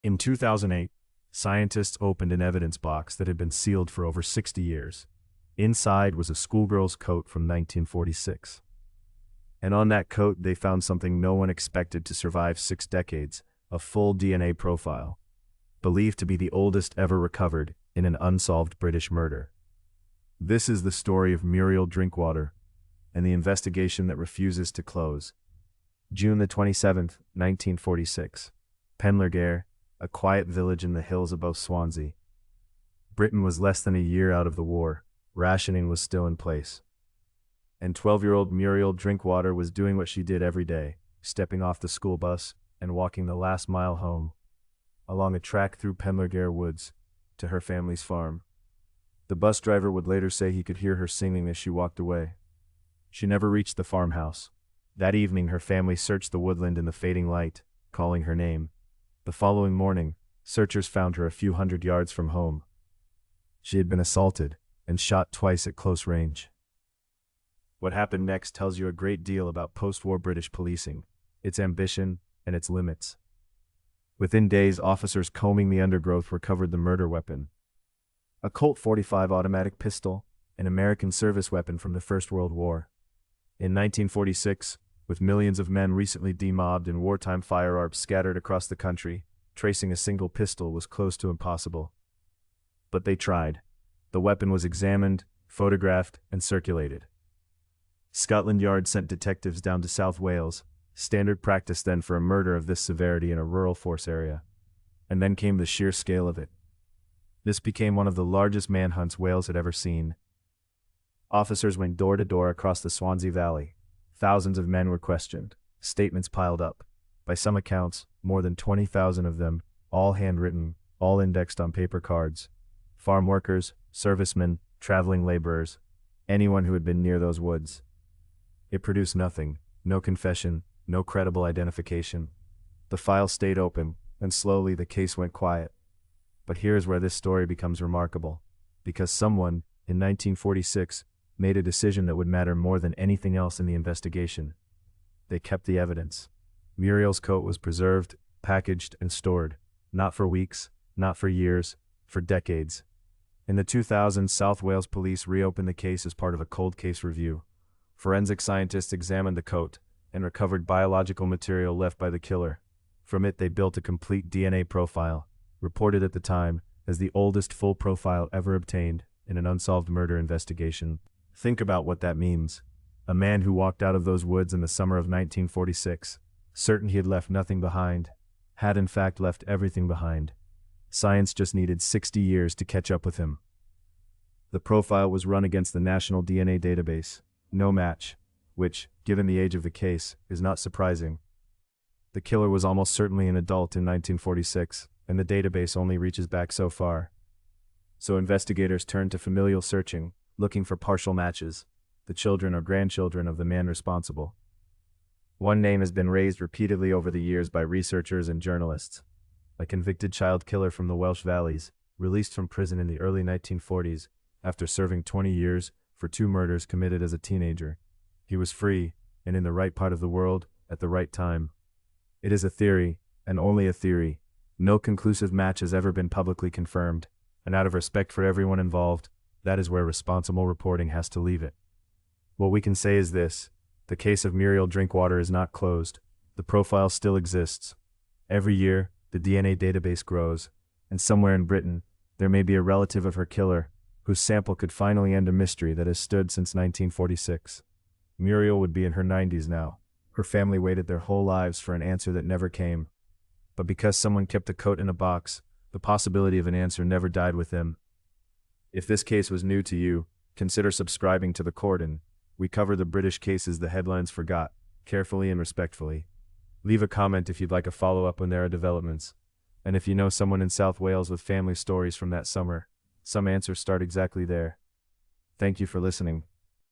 In 2008, scientists opened an evidence box that had been sealed for over 60 years. Inside was a schoolgirl's coat from 1946. And on that coat they found something no one expected to survive 6 decades, a full DNA profile, believed to be the oldest ever recovered in an unsolved British murder. This is the story of Muriel Drinkwater and the investigation that refuses to close. June the 27th, 1946. Penllergaer, a quiet village in the hills above Swansea. Britain was less than a year out of the war. Rationing was still in place. And 12-year-old Muriel Drinkwater was doing what she did every day, stepping off the school bus and walking the last mile home, along a track through Penllergaer woods, to her family's farm. The bus driver would later say he could hear her singing as she walked away. She never reached the farmhouse. That evening her family searched the woodland in the fading light, calling her name. The following morning, searchers found her a few hundred yards from home. She had been assaulted and shot twice at close range. What happened next tells you a great deal about post-war British policing, its ambition, and its limits. Within days, officers combing the undergrowth recovered the murder weapon. A Colt .45 automatic pistol, an American service weapon from the First World War. In 1946, with millions of men recently demobbed and wartime firearms scattered across the country, tracing a single pistol was close to impossible. But they tried. The weapon was examined, photographed, and circulated. Scotland Yard sent detectives down to South Wales, standard practice then for a murder of this severity in a rural force area. And then came the sheer scale of it. This became one of the largest manhunts Wales had ever seen. Officers went door to door across the Swansea Valley. Thousands of men were questioned. Statements piled up. By some accounts, more than 20,000 of them, all handwritten, all indexed on paper cards. Farm workers, servicemen, traveling laborers, anyone who had been near those woods. It produced nothing, no confession, no credible identification. The file stayed open, and slowly the case went quiet. But here is where this story becomes remarkable, because someone, in 1946, made a decision that would matter more than anything else in the investigation. They kept the evidence. Muriel's coat was preserved, packaged, and stored, not for weeks, not for years, for decades. In the 2000s, South Wales Police reopened the case as part of a cold case review. Forensic scientists examined the coat and recovered biological material left by the killer. From it they built a complete DNA profile, reported at the time as the oldest full profile ever obtained in an unsolved murder investigation. Think about what that means. A man who walked out of those woods in the summer of 1946, certain he had left nothing behind, had in fact left everything behind. Science just needed 60 years to catch up with him. The profile was run against the National DNA Database. No match, which, given the age of the case, is not surprising. The killer was almost certainly an adult in 1946, and the database only reaches back so far. So investigators turned to familial searching, looking for partial matches, the children or grandchildren of the man responsible. One name has been raised repeatedly over the years by researchers and journalists. A convicted child killer from the Welsh Valleys, released from prison in the early 1940s after serving 20 years for 2 murders committed as a teenager. He was free, and in the right part of the world, at the right time. It is a theory, and only a theory. No conclusive match has ever been publicly confirmed, and out of respect for everyone involved, that is where responsible reporting has to leave it. What we can say is this: the case of Muriel Drinkwater is not closed. The profile still exists. Every year, the DNA database grows, and somewhere in Britain, there may be a relative of her killer, whose sample could finally end a mystery that has stood since 1946. Muriel would be in her 90s now. Her family waited their whole lives for an answer that never came. But because someone kept the coat in a box, the possibility of an answer never died with them. If this case was new to you, consider subscribing to The Cordon. We cover the British cases the headlines forgot, carefully and respectfully. Leave a comment if you'd like a follow-up when there are developments. And if you know someone in South Wales with family stories from that summer, some answers start exactly there. Thank you for listening.